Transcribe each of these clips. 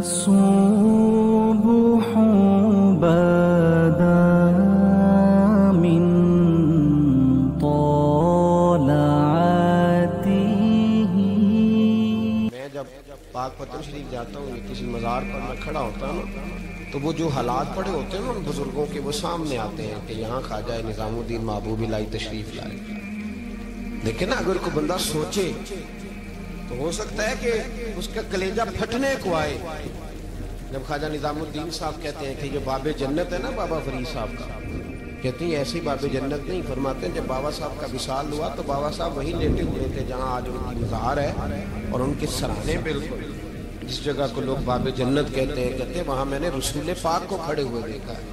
الصبح بدا من طلعته. میں جب پاک پتن شریف جاتا ہوں یا کسی مزار پر میں کھڑا ہوتا ہوں تو وہ جو حالات پڑے ہوتے ہیں نا ان بزرگوں کے وہ سامنے آتے ہیں کہ یہاں خواجہ نظام الدین محبوب الہی تشریف لائے. لیکن اگر کوئی بندہ سوچے تو ہو سکتا ہے کہ اس کا کلیجہ پھٹنے کو آئے جب خواجہ نظام الدین صاحب کہتے ہیں کہ جو باب جنت ہے نا بابا فرید صاحب کا، کہتے ہیں ایسی باب جنت نہیں. فرماتے ہیں جب بابا صاحب کا وصال ہوا تو بابا صاحب وہیں لیٹے ہوئے تھے جہاں آج ان کی مزار ہے، اور ان کے سرانے بالکل جس جگہ کو لوگ باب جنت کہتے ہیں وہاں میں نے رسول پاک کو کھڑے ہوئے دیکھا ہے.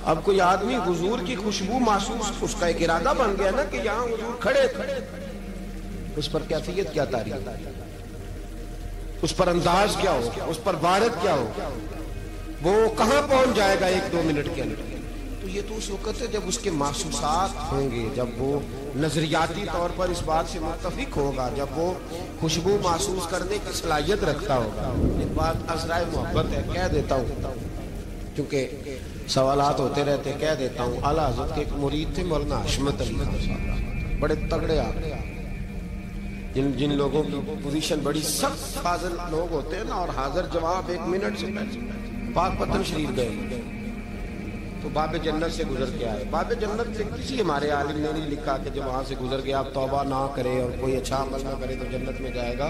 اب کوئی آدمی حضور کی خوشبو محسوس، اس کا ایک ارادہ بن گیا نا کہ یہاں حضور کھڑے تھے، اس پر کیفیت کیا تاریخ، اس پر انداز کیا ہو، اس پر وارد کیا ہو، وہ کہاں پہنچ جائے گا 1-2 منٹ کے اندر. تو یہ تو اس وقت ہے جب اس کے محسوسات ہوں گے، جب وہ نظریاتی طور پر اس بات سے متفق ہوگا، جب وہ خوشبو محسوس کرنے کی صلاحیت رکھتا ہوگا. ایک بات عذرائے محبت ہے، کہہ دیتا ہوں کیونکہ سوالات ہوتے رہتے، کہہ دیتا ہوں. اعلیٰ حضرت کے ایک مرید تھے مولانا حشمت علی خان صاحب، بڑے تگڑے آتے، جن لوگوں کی پوزیشن بڑی سخت حاضر لوگ ہوتے ہیں نا، اور حاضر جواب 1 منٹ سے پہلے. پاک پتن شریف گئے تو باب جنت سے گزر کے آئے. باب جنت سے کسی ہمارے عالم نے نہیں لکھا کہ جب وہاں سے گزر گیا آپ توبہ نہ کرے اور کوئی اچھا عمل نہ کرے تو جنت میں جائے گا.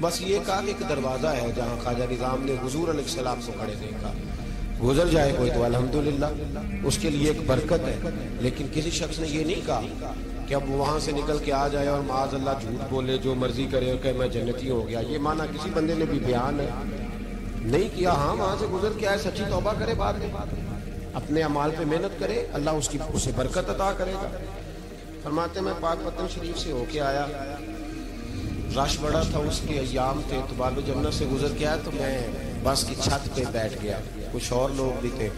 بس یہ کہا کہ ایک دروازہ ہے جہاں خواجہ نظام نے حضور علیہ السلام کو کھڑے دیکھا. گزر جائے کوئی تو الحمدللہ اس کے لیے ایک برکت ہے. لیکن کسی شخص نے یہ نہیں کہا کہ اب وہاں سے نکل کے آ جائے اور معاذ اللہ جھوٹ بولے، جو مرضی کرے اور کہ میں جنتی ہو گیا. یہ معنی کسی بندے نے بھی بیان نہیں کیا. ہاں وہاں سے گزر کے آئے، سچی توبہ کرے، بعد میں اپنے اعمال پہ محنت کرے، اللہ اسے برکت عطا کرے گا. فرماتے میں پاک پتن شریف سے ہو کے آیا، رش بڑا تھا، اس کے ایام تھے، تو باب جنت سے گزر کے آیا تو میں بس کی چھت پہ بیٹھ گیا. کچھ اور لوگ بھی تھے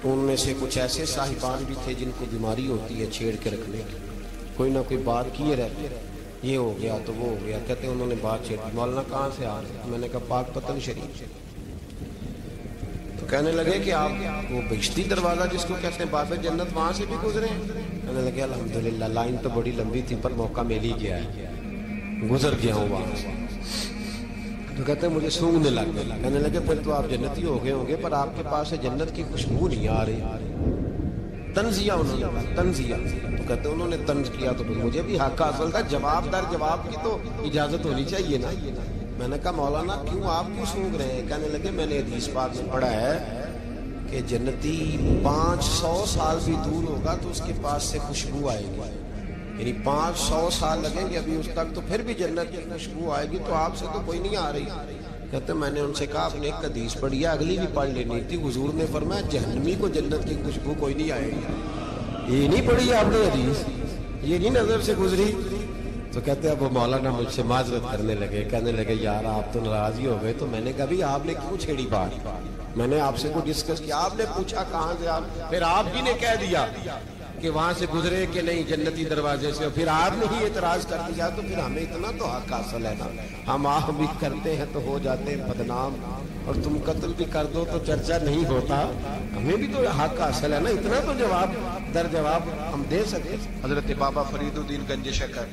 تو ان میں سے کچھ ایسے صاحبان بھی تھے جن کو بیماری ہوتی ہے چھیڑ کے رکھنے کی، کوئی نہ کوئی بات کیے رہتے، یہ ہو گیا تو وہ ہو گیا. کہتے ہیں انہوں نے بات چھیڑ دی، مولانا کہاں سے آ رہے؟ میں نے کہا پاک پتن شریف. تو کہنے لگے کہ آپ وہ بہشتی دروازہ جس کو کہتے ہیں باب جنت وہاں سے بھی گزرے ہیں؟ کہنے لگے الحمدللہ لائن تو بڑی لمبی تھی پر موقع مل ہی گیا ہے، گزر گیا ہوں وہاں سے. تو کہتے ہیں مجھے سونگنے لگ گیا. کہنے لگے پھر تو آپ جنتی ہو گئے ہوں گے پر آپ کے پاس سے جنت کی خوشبو نہیں آ رہی. تنزیہ انہوں نے کہا، تنزیہ. تو کہتے ہیں انہوں نے طنز کیا تو مجھے بھی حق حاصل تھا، جواب در جواب کی تو اجازت ہونی چاہیے نا. میں نے کہا مولانا کیوں آپ کیوں سونگ رہے ہیں؟ کہنے لگے میں نے حدیث پاک میں پڑھا ہے کہ جنتی 500 سال بھی دور ہوگا تو اس کے پاس سے خوشبو آئے گی، یعنی 500 سال لگیں گے ابھی اس تک تو پھر بھی جنت کی خوشبو آئے گی. تو آپ سے تو کوئی نہیں آ رہی. کہتے میں نے ان سے کہا آپ نے ایک حدیث پڑھی ہے، اگلی بھی پڑھ لینی تھی. حضور نے فرمایا جہنمی کو جنت کی خوشبو کوئی نہیں آئے گی. یہ نہیں پڑھی ہے آپ نے حدیث؟ یہ نہیں نظر سے گزری؟ تو کہتے اب وہ مولانا مجھ سے معذرت کرنے لگے، کہنے لگے یار آپ تو ناراض ہی ہو گئے. تو میں نے کہا بھی آپ نے کیوں چھیڑی بات؟ میں نے آپ سے کوئی ڈسکس کیا؟ آپ نے پوچھا کہاں سے، آپ پھر آپ ہی نے کہہ دیا کہ وہاں سے گزرے کہ نہیں جنتی دروازے سے، پھر آپ نے ہی اعتراض کر دیا. تو پھر ہمیں اتنا تو حق حاصل ہے نا، ہم آپ بھی کرتے ہیں تو ہو جاتے ہیں بدنام، اور تم قتل بھی کر دو تو چرچا نہیں ہوتا. ہمیں بھی تو حق حاصل ہے نا، اتنا تو جواب در جواب ہم دے سکتے. حضرت بابا فرید الدین گنج شکر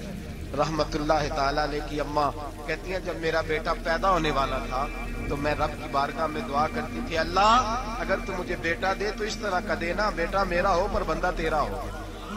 رحمت اللہ تعالیٰ علیہ کی اماں کہتی ہیں جب میرا بیٹا پیدا ہونے والا تھا تو میں رب کی بارگاہ میں دعا کرتی تھی، اللہ اگر تو مجھے بیٹا دے تو اس طرح کا دینا بیٹا میرا ہو پر بندہ تیرا ہو.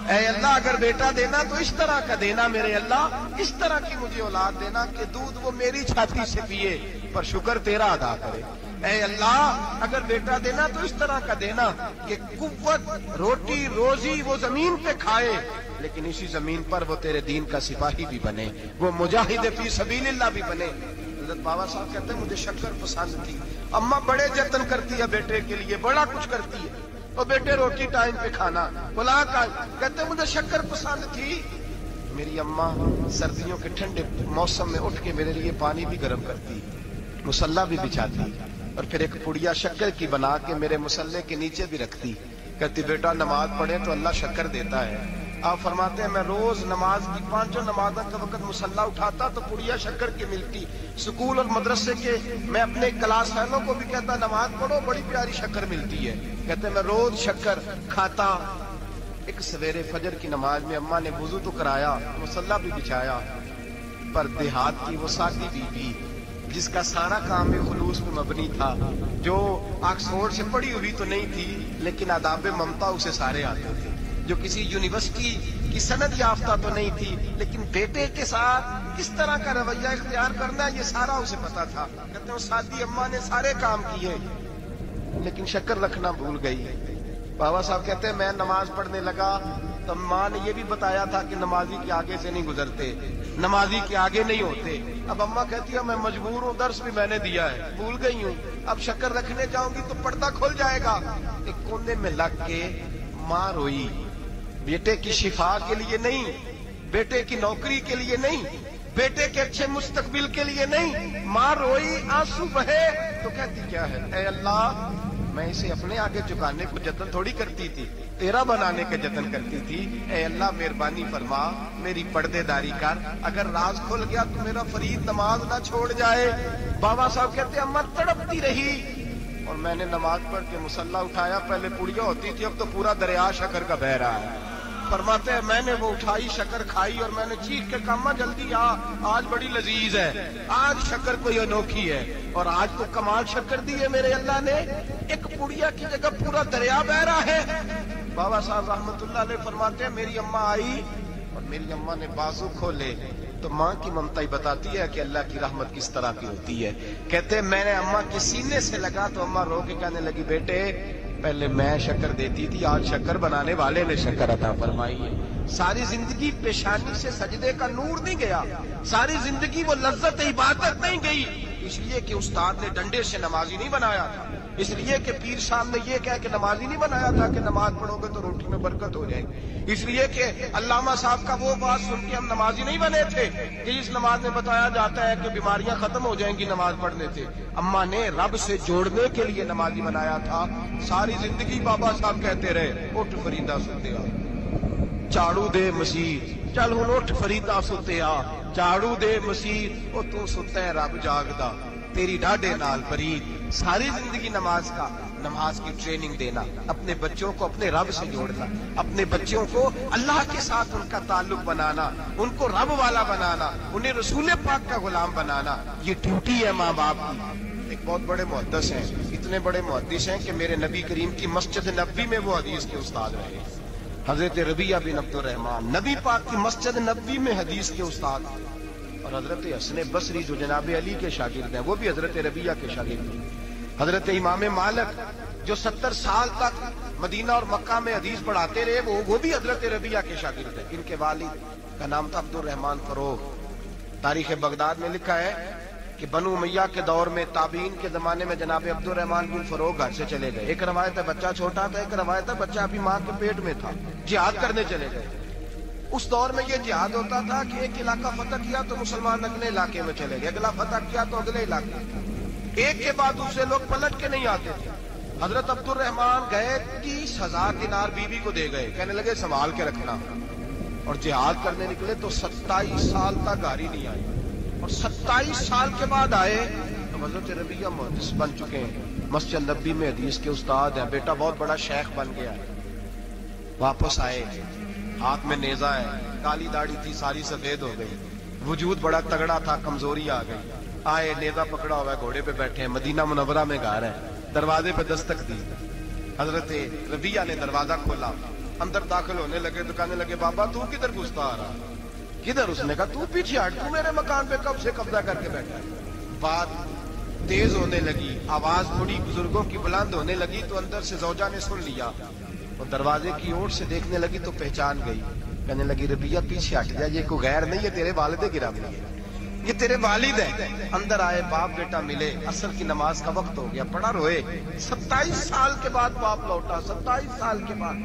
اے اللہ اگر بیٹا دینا تو اس طرح کا دینا میرے اللہ، اس طرح کی مجھے اولاد دینا کہ دودھ وہ میری چھاتی سے پیے پر شکر تیرا ادا کرے. اے اللہ اگر بیٹا دینا تو اس طرح کا دینا کہ قوت روٹی روزی وہ زمین پہ کھائے لیکن اسی زمین پر وہ تیرے دین کا سپاہی بھی بنے، وہ مجاہد فی سبیل اللہ بھی بنے. حضرت بابا صاحب کہتے ہیں مجھے شکر پسند تھی. اماں بڑے جتن کرتی ہے بیٹے کے لیے، بڑا کچھ کرتی ہے، اور بیٹے روٹی ٹائم پہ کھانا بلا کا. کہتے ہیں مجھے شکر پسند تھی. میری اماں سردیوں کے ٹھنڈے موسم میں اٹھ کے میرے لیے پانی بھی گرم کرتی، مصلی بھی بچھاتی، اور پھر ایک پڑیا شکر کی بنا کے میرے مصلی کے نیچے بھی رکھتی. کہتی بیٹا نماز پڑھے تو اللہ شکر دیتا ہے، آپ فرماتے ہیں میں روز نماز کی 5 نمازوں کا وقت مصلی اٹھاتا تو پڑیا شکر کی ملتی. سکول اور مدرسے کے میں اپنے کلاس فیلوں کو بھی کہتا نماز پڑھو بڑی پیاری شکر ملتی ہے. کہتے ہیں میں روز شکر کھاتا. ایک سویرے فجر کی نماز میں اماں نے وضو تو کرایا, مصلی بھی بچھایا, پر دیہات کی وہ سادی بیوی جس کا سارا کام خلوص میں مبنی تھا, جو آکسفورڈ سے پڑھی ہوئی تو نہیں تھی لیکن آداب ممتا اسے سارے آتے تھے, جو کسی یونیورسٹی کی سند یافتہ تو نہیں تھی لیکن بیٹے کے ساتھ کس طرح کا رویہ اختیار کرنا ہے یہ سارا اسے پتا تھا. کہتے ہیں سادی اماں نے سارے کام کیے لیکن شکر رکھنا بھول گئی. بابا صاحب کہتے ہیں میں نماز پڑھنے لگا تو ماں نے یہ بھی بتایا تھا کہ نمازی کے آگے سے نہیں گزرتے, نمازی کے آگے نہیں ہوتے. اب اماں کہتی ہے میں مجبور ہوں, درس بھی میں نے دیا ہے, بھول گئی ہوں, اب شکر رکھنے جاؤں گی تو پردہ کھل جائے گا. ایک کونے میں لگ کے ماں روئی, بیٹے کی شفا کے لیے نہیں, بیٹے کی نوکری کے لیے نہیں, بیٹے کے اچھے مستقبل کے لیے نہیں. ماں روئی, آنسو بہے تو کہتی کیا ہے, اے اللہ میں اسے اپنے آگے چکانے کو جتن تھوڑی کرتی تھی, تیرا بنانے کا جتن کرتی تھی. اے اللہ مہربانی فرما, میری پردے داری کر, اگر راز کھل گیا تو میرا فرید نماز نہ چھوڑ جائے. بابا صاحب کہتے ہیں اماں تڑپتی رہی اور میں نے نماز پڑھ کے مصلی اٹھایا. پہلے پڑیا ہوتی تھی, اب تو پورا دریا شکر کا بہ رہا ہے. فرماتے ہیں میں نے وہ اٹھائی, شکر کھائی اور میں نے چیخ کے کہا اماں جلدی آ, آج بڑی لذیذ ہے, آج شکر کوئی انوکھی ہے, اور آج تو کمال شکر دی ہے میرے اللہ نے, ایک پڑیا کی جگہ پورا دریا بہ رہا ہے. بابا صاحب رحمت اللہ علیہ فرماتے ہیں میری اماں آئی اور میری اماں نے بازو کھولے تو ماں کی ممتا ہی بتاتی ہے کہ اللہ کی رحمت کس طرح کی ہوتی ہے. کہتے ہیں میں نے اماں کے سینے سے لگا تو اماں رو کے کہنے لگی بیٹے پہلے میں شکر دیتی تھی, آج شکر بنانے والے نے شکر عطا فرمائی ہے. ساری زندگی پیشانی سے سجدے کا نور نہیں گیا, ساری زندگی وہ لذت عبادت نہیں گئی, اس لیے کہ استاد نے ڈنڈے سے نمازی نہیں بنایا تھا, اس لیے کہ پیر صاحب نے یہ کہہ کہ نمازی نہیں بنایا تھا کہ نماز پڑھو گے تو روٹی میں برکت ہو جائے گی, اس لیے کہ علامہ صاحب کا وہ بات سن کے ہم نمازی نہیں بنے تھے کہ اس نماز میں بتایا جاتا ہے کہ بیماریاں ختم ہو جائیں گی نماز پڑھنے سے. اماں نے رب سے جوڑنے کے لیے نمازی بنایا تھا. ساری زندگی بابا صاحب کہتے رہے اٹھ فریدا ستیا, جھاڑو دے مسیح, چل ہن اٹھ فریدا ستیا, جھاڑو دے مسیح, او تو ستا ہے رب جاگدا, تیری ڈاڈے نال برید. ساری زندگی نماز کی ٹریننگ دینا, اپنے بچوں کو اپنے رب سے جوڑنا, اپنے بچوں کو اللہ کے ساتھ ان کا تعلق بنانا, ان کو رب والا بنانا, انہیں رسول پاک کا غلام بنانا, یہ ڈیوٹی ہے ماں باپ کی. ایک بہت بڑے محدث ہیں, اتنے بڑے محدث ہیں کہ میرے نبی کریم کی مسجد نبوی میں وہ حدیث کے استاد رہے. حضرت ربیعہ بن عبد الرحمن نبی پاک کی مسجد نبوی میں حدیث کے استاد, اور حضرت حسن بصری جو جناب علی کے شاگرد ہیں وہ بھی حضرت ربیعہ کے شاگرد ہیں. حضرت امام مالک جو 70 سال تک مدینہ اور مکہ میں حدیث پڑھاتے رہے وہ بھی حضرت ربیعہ کے شاگرد ہیں. ان کے والد کا نام تھا عبد الرحمن فروغ. تاریخ بغداد میں لکھا ہے کہ بنو امیہ کے دور میں تابعین کے زمانے میں جناب عبد الرحمن بن فروغ گھر سے چلے گئے. ایک روایت ہے بچہ چھوٹا تھا, ایک روایت ہے بچہ ابھی ماں کے پیٹ میں تھا, جہاد کرنے چلے گئے. اس دور میں یہ جہاد ہوتا تھا کہ ایک علاقہ فتح کیا تو مسلمان اگلے علاقے میں چلے گئے, اگلا فتح کیا تو اگلے علاقے, ایک کے بعد دوسرے لوگ پلٹ کے نہیں آتے تھے. حضرت عبد الرحمن گئے 30,000 دینار بیوی کو دے گئے, کہنے لگے سنبھال کے رکھنا, اور جہاد کرنے نکلے تو 27 سال تک گھر نہیں آئی, اور 27 سال کے بعد آئے تو حضرت ربیعہ محدث بن چکے ہیں, مسجد نبوی میں حدیث کے استاد ہیں, بیٹا بہت بڑا شیخ بن گیا. واپس آئے, ہاتھ میں نیزہ ہے, کالی داڑھی تھی ساری سفید ہو گئی, وجود بڑا تگڑا تھا, کمزوری آ گئی. آئے, نیزہ پکڑا ہوا ہے, گھوڑے پہ بیٹھے ہیں, مدینہ منورہ میں گھر ہے, دروازے پہ دستک دی. حضرت ربیعہ نے دروازہ کھولا, اندر داخل ہونے لگے تو کہنے لگے بابا تو کدھر گھستا آ رہا, کدھر؟ اس نے کہا تو پیچھے ہٹ, تو میرے مکان پہ کب سے قبضہ کر کے بیٹھا ہے. بات تیز ہونے لگی, آواز بڑی بزرگوں کی بلند ہونے لگی تو اندر سے زوجہ نے سن لیا, اور دروازے کی اوٹ سے دیکھنے لگی تو پہچان گئی. کہنے لگی ربیعہ پیچھے ہٹ جا, یہ کوئی غیر نہیں ہے, تیرے والد گرامی ہے, یہ تیرے والد ہیں. اندر آئے, باپ بیٹا ملے, عصر کی نماز کا وقت ہو گیا, بڑا روئے. 27 سال کے بعد باپ لوٹا, 27 سال کے بعد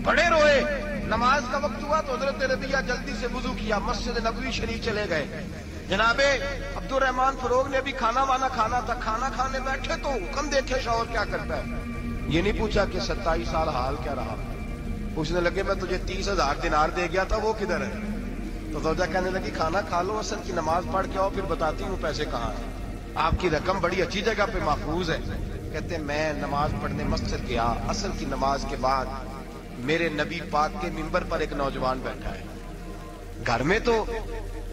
بڑے روئے. نماز کا وقت ہوا تو حضرت ربیعہ جلدی سے وضو کیا, مسجد نبوی شریف چلے گئے. جناب عبد الرحمن فروغ نے ابھی کھانا وانا کھانا تھا, کھانا کھانے بیٹھے تو حکم دیکھے شوہر کیا کرتا ہے. یہ نہیں پوچھا کہ 27 سال حال کیا رہا, پوچھنے لگے میں تجھے 30,000 دینار دے گیا تھا، وہ کدھر ہے؟ تو زوجہ کہنے لگی کھانا کھا لو، اصل کی نماز پڑھ کے آؤ، پھر بتاتی ہوں پیسے کہاں ہیں، آپ کی رقم بڑی اچھی جگہ پہ محفوظ ہے۔ کہتے ہیں میں نماز پڑھنے مسجد گیا، اصل کی نماز کے بعد میرے نبی پاک کے منبر پر ایک نوجوان بیٹھا ہے۔ گھر میں تو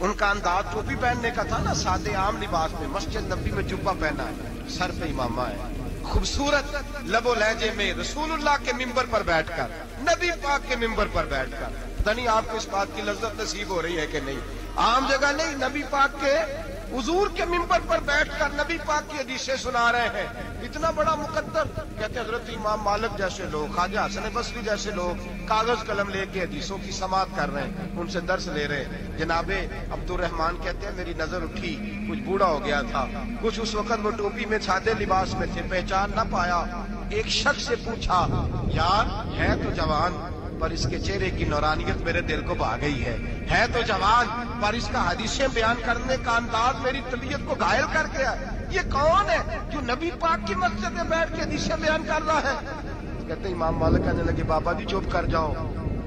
ان کا انداز ٹوپی پہننے کا تھا نا، سادے عام لباس میں، مسجد نبی میں جبہ پہنا ہے، سر پہ امامہ ہے، خوبصورت لب و لہجے میں رسول اللہ کے منبر پر بیٹھ کر، نبی پاک کے منبر پر بیٹھ کر، پتہ نہیں آپ کو اس بات کی لذت نصیب ہو رہی ہے کہ نہیں، عام جگہ نہیں، نبی پاک کے حضور کے منبر پر بیٹھ کر نبی پاک کی حدیثیں سنا رہے ہیں، اتنا بڑا مقدر۔ کہتے ہیں حضرت امام مالک جیسے لوگ، خواجہ حسن بصری جیسے لوگ کاغذ قلم لے کے حدیثوں کی سماعت کر رہے ہیں، ان سے درس لے رہے ہیں۔ جناب عبد الرحمان کہتے ہیں میری نظر اٹھی، کچھ بوڑھا ہو گیا تھا، کچھ اس وقت وہ ٹوپی میں سادے لباس میں تھے، پہچان نہ پایا۔ ایک شخص سے پوچھا یار ہے تو جوان پر اس کے چہرے کی نورانیت میرے دل کو بھا گئی ہے تو جوان پر اس کا حدیثیں بیان کرنے کا انداز میری طبیعت کو گھائل کر گیا، یہ کون ہے جو نبی پاک کی مسجد میں بیٹھ کے حدیثیں بیان کر رہا ہے؟ کہتے ہیں امام مالک کہنے لگے بابا جی چپ کر جاؤ،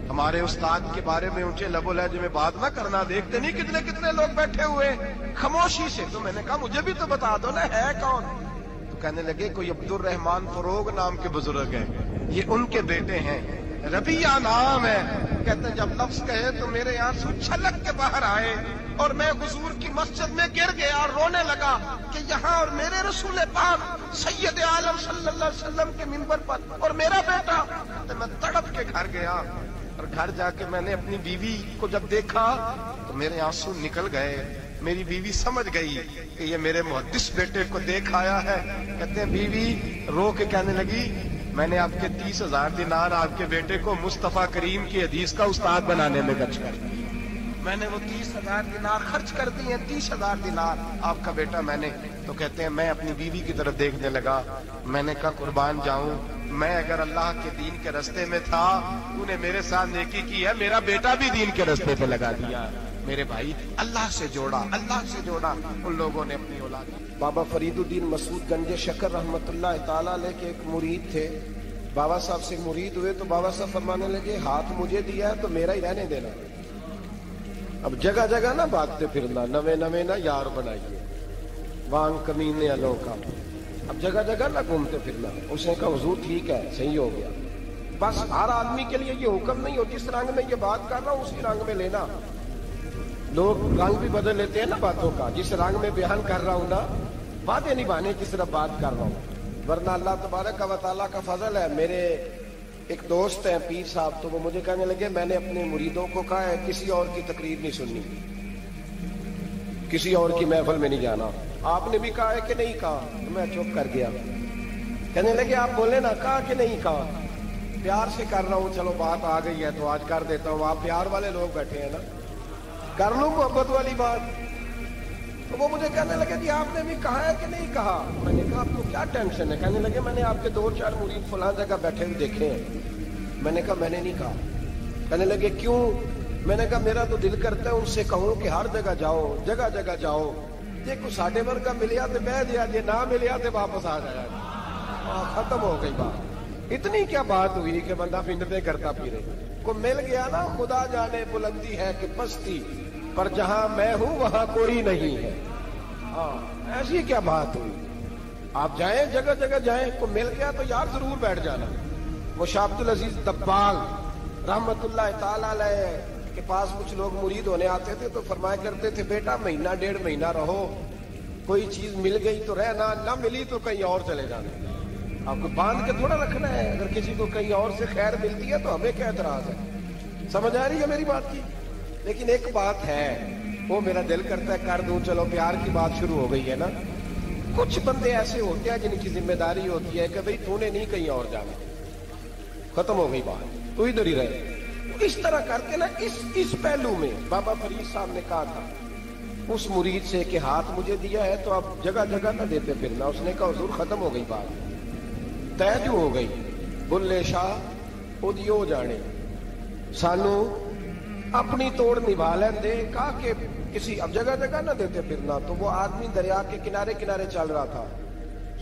ہمارے استاد کے بارے میں اونچے لب و لہجے میں بات نہ کرنا، دیکھتے نہیں کتنے کتنے لوگ بیٹھے ہوئے خاموشی سے۔ تو میں نے کہا مجھے بھی تو بتا دو نا ہے کون؟ تو کہنے لگے کوئی عبد الرحمان فروغ نام کے بزرگ ہیں، یہ ان کے بیٹے ہیں، ربیہ نام ہے۔ کہتے ہیں جب لفظ کہے تو میرے آنسو چھلک کے باہر آئے اور میں حضور کی مسجد میں گر گیا اور رونے لگا کہ یہاں اور میرے رسول پاک سید عالم صلی اللہ علیہ وسلم کے منبر پر اور میرا بیٹا۔ تو میں تڑپ کے گھر گیا اور گھر جا کے میں نے اپنی بیوی کو جب دیکھا تو میرے آنسو نکل گئے۔ میری بیوی سمجھ گئی کہ یہ میرے محدث بیٹے کو دیکھ آیا ہے۔ کہتے ہیں بیوی رو کے کہنے لگی میں نے آپ کے 30,000 دینار آپ کے بیٹے کو مصطفیٰ کریم کی حدیث کا استاد بنانے میں خرچ کر دی، میں نے وہ 30,000 دینار خرچ کر دی ہیں، 30,000 دینار آپ کا بیٹا میں نے۔ تو کہتے ہیں میں اپنی بیوی کی طرف دیکھنے لگا، میں نے کہا قربان جاؤں، میں اگر اللہ کے دین کے راستے میں تھا تو نے میرے ساتھ نیکی کی ہے، میرا بیٹا بھی دین کے راستے پہ لگا دیا۔ میرے بھائی اللہ سے جوڑا ان لوگوں نے اپنی اولاد۔ بابا فرید الدین مسعود گنج شکر رحمت اللہ تعالیٰ علیہ کے ایک مرید تھے، بابا صاحب سے مرید ہوئے تو بابا صاحب فرمانے لگے ہاتھ مجھے دیا ہے تو میرا ہی رہنے دینا، اب جگہ جگہ نہ بھاگتے پھرنا، نوے نہ یار بنائیے وانگ کمینے والوں کا، اب جگہ جگہ نہ گھومتے پھرنا۔ اس نے کہا حضور ٹھیک ہے صحیح ہو گیا، بس ہر آدمی کے لیے یہ حکم نہیں ہوتی جس رنگ میں یہ بات کر رہا ہوں اسی رنگ میں لینا، لوگ رنگ بھی بدل لیتے ہیں نا باتوں کا، جس رنگ میں بیان کر رہا ہوں نا باتیں نبھانے کی صرف بات کر رہا ہوں، ورنہ اللہ تبارک و تعالیٰ کا فضل ہے۔ میرے ایک دوست ہیں پیر صاحب، تو وہ مجھے کہنے لگے میں نے اپنے مریدوں کو کہا ہے کسی اور کی تقریر نہیں سننی، کسی اور کی محفل میں نہیں جانا، آپ نے بھی کہا ہے کہ نہیں کہا؟ تو میں چپ کر گیا۔ کہنے لگے آپ بولے نا، کہا کہ نہیں کہا؟ پیار سے کر رہا ہوں، چلو بات آ گئی ہے تو آج کر دیتا ہوں، آپ پیار والے لوگ بیٹھے ہیں نا، کر لوں محبت والی بات۔ تو وہ مجھے کہنے لگے کہ آپ نے بھی کہا ہے کہ نہیں کہا؟ میں نے کہا آپ کو کیا ٹینشن ہے؟ کہنے لگے میں نے آپ کے 2-4 مرید فلاں جگہ بیٹھے ہوئے دیکھے ہیں۔ میں نے کہا میں نے نہیں کہا۔ کہنے لگے کیوں؟ میں نے کہا میرا تو دل کرتا ہے ان سے کہوں کہ ہر جگہ جاؤ، جگہ جگہ جاؤ، دیکھو ساڈے ورگا ملیا تو بہ جیا، جی نہ ملیا تو واپس آ جایا، ختم ہو گئی بات۔ اتنی کیا بات ہوئی کہ بندہ فنڈتے کرتا پھرے، کو مل گیا نا، خدا جانے بلندی ہے کہ پستی، پر جہاں میں ہوں وہاں کوئی نہیں ہے۔ ایسی کیا بات ہوئی؟ آپ جائیں جگہ جگہ جائیں، کو مل گیا تو یار ضرور بیٹھ جانا۔ وہ شاہ عبد العزیز دباغ رحمت اللہ تعالی علیہ کے پاس کچھ لوگ مرید ہونے آتے تھے تو فرمایا کرتے تھے بیٹا 1-1.5 مہینہ رہو، کوئی چیز مل گئی تو رہنا، نہ ملی تو کہیں اور چلے جانا۔ آپ کو باندھ کے تھوڑا رکھنا ہے، اگر کسی کو کہیں اور سے خیر ملتی ہے تو ہمیں کیا اعتراض ہے؟ سمجھ آ رہی ہے میری بات کی؟ لیکن ایک بات ہے، وہ میرا دل کرتا ہے کر دوں، چلو پیار کی بات شروع ہو گئی ہے نا۔ کچھ بندے ایسے ہوتے ہیں جن کی ذمہ داری ہوتی ہے کہ بھئی تو نے نہیں کہیں اور جانا، ختم ہو گئی بات، تو ادھر ہی رہے۔ اس طرح کر کے نا اس پہلو میں بابا فرید صاحب نے کہا تھا اس مرید سے کہ ہاتھ مجھے دیا ہے تو اب جگہ جگہ نہ دیتے پھرنا۔ اس نے کہا حضور ختم ہو گئی بات، طے جو ہو گئی، بلے شاہ ادیو جانے، سانو اپنی توڑ نبھا لیں دے۔ کہا کہ کسی اب جگہ جگہ نہ دیتے پھرنا۔ تو وہ آدمی دریا کے کنارے کنارے چل رہا تھا،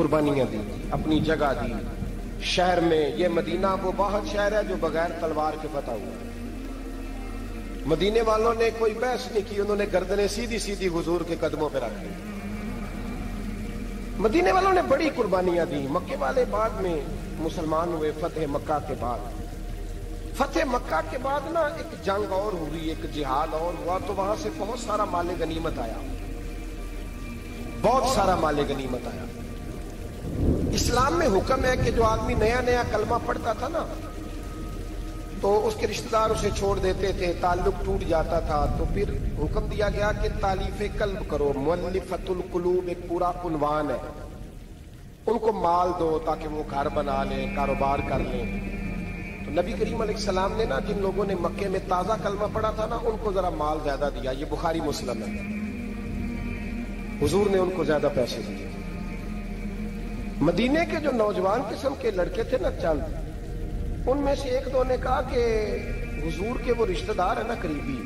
قربانیاں دی، اپنی جگہ دی شہر میں. یہ مدینہ وہ واحد شہر ہے جو بغیر تلوار کے فتح ہوا. مدینے والوں نے کوئی بحث نہیں کی، انہوں نے گردنیں سیدھی سیدھی حضور کے قدموں پہ رکھ دی. مدینے والوں نے بڑی قربانیاں دی. مکے والے بعد میں مسلمان ہوئے فتح مکہ کے بعد. فتح مکہ کے بعد نا ایک جنگ اور ہوئی، ایک جہاد اور ہوا، تو وہاں سے بہت سارا مال غنیمت آیا، بہت سارا مال غنیمت آیا. اسلام میں حکم ہے کہ جو آدمی نیا نیا کلمہ پڑھتا تھا نا تو اس کے رشتہ دار اسے چھوڑ دیتے تھے، تعلق ٹوٹ جاتا تھا. تو پھر حکم دیا گیا کہ تالیف قلب کرو. مؤلفۃ القلوب ایک پورا عنوان ہے. ان کو مال دو تاکہ وہ گھر بنا لیں، کاروبار کر لیں. تو نبی کریم علیہ السلام نے نا جن لوگوں نے مکے میں تازہ کلمہ پڑھا تھا نا ان کو ذرا مال زیادہ دیا. یہ بخاری مسلم ہے. حضور نے ان کو زیادہ پیسے دیے. مدینے کے جو نوجوان قسم کے لڑکے تھے نا چند، ان میں سے ایک دو نے کہا کہ حضور کے وہ رشتہ دار ہیں نا قریبی،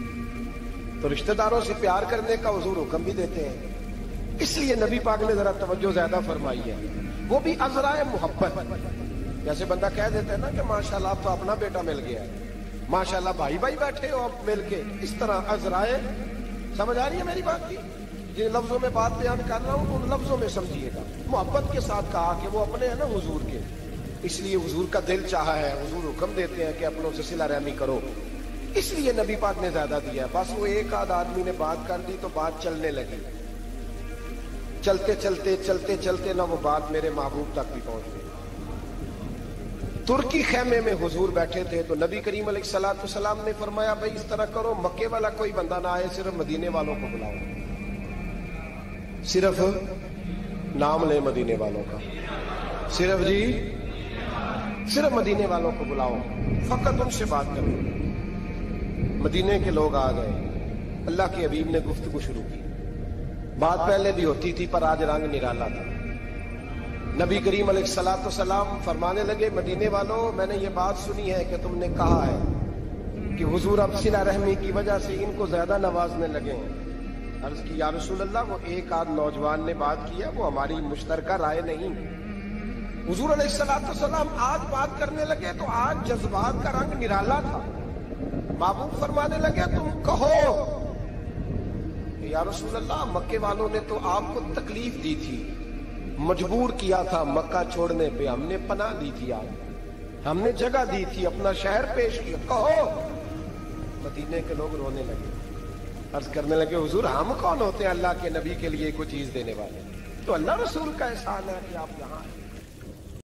تو رشتہ داروں سے پیار کرنے کا حضور حکم بھی دیتے ہیں، اس لیے نبی پاک نے ذرا توجہ زیادہ فرمائی ہے. وہ بھی عذرائے محبت. جیسے بندہ کہہ دیتا ہے نا کہ ماشاءاللہ آپ تو اپنا بیٹا مل گیا ہے، ماشاءاللہ بھائی بھائی بیٹھے ہو آپ مل کے، اس طرح عذرائے. سمجھ آ رہی ہے میری بات کی؟ جن لفظوں میں بات بیان کر رہا ہوں ان لفظوں میں سمجھیے گا. محبت کے ساتھ کہا کہ وہ اپنے ہیں نا حضور کے، اس لیے حضور کا دل چاہا ہے. حضور حکم دیتے ہیں کہ اپنوں سے صلہ رحمی کرو، اس لیے نبی پاک نے زیادہ دیا. بس وہ ایک آدھ آدمی نے بات کر دی تو بات چلنے لگی. چلتے چلتے چلتے چلتے نہ وہ بات میرے محبوب تک بھی پہنچ گئی. ترکی خیمے میں حضور بیٹھے تھے تو نبی کریم علیہ الصلوۃ والسلام نے فرمایا بھائی اس طرح کرو، مکے والا کوئی بندہ نہ آئے، صرف مدینے والوں کو بلاؤ. صرف نام لے مدینے والوں کا، صرف جی صرف مدینے والوں کو بلاؤ، فقط ان سے بات کرو. مدینے کے لوگ آ گئے. اللہ کے حبیب نے گفتگو شروع کی. بات پہلے بھی ہوتی تھی پر آج رنگ نرالا تھا. نبی کریم علیہ الصلوۃ والسلام فرمانے لگے مدینے والوں، میں نے یہ بات سنی ہے کہ تم نے کہا ہے کہ حضور اب صلہ رحمی کی وجہ سے ان کو زیادہ نوازنے لگے ہیں. عرض کی یا رسول اللہ وہ ایک آدھ نوجوان نے بات کیا، وہ ہماری مشترکہ رائے نہیں. حضور علیہ الصلوۃ والسلام آج بات کرنے لگے تو آج جذبات کا رنگ نرالا تھا. محبوب فرمانے لگے تم کہو. یا رسول اللہ مکے والوں نے تو آپ کو تکلیف دی تھی، مجبور کیا تھا مکہ چھوڑنے پہ، ہم نے پناہ دی تھی، آپ ہم نے جگہ دی تھی، اپنا شہر پیش کیا، کہو. مدینے کے لوگ رونے لگے. عرض کرنے لگے حضور ہم کون ہوتے ہیں اللہ کے نبی کے لیے کوئی چیز دینے والے؟ تو اللہ رسول کا احسان ہے کہ آپ یہاں ہیں.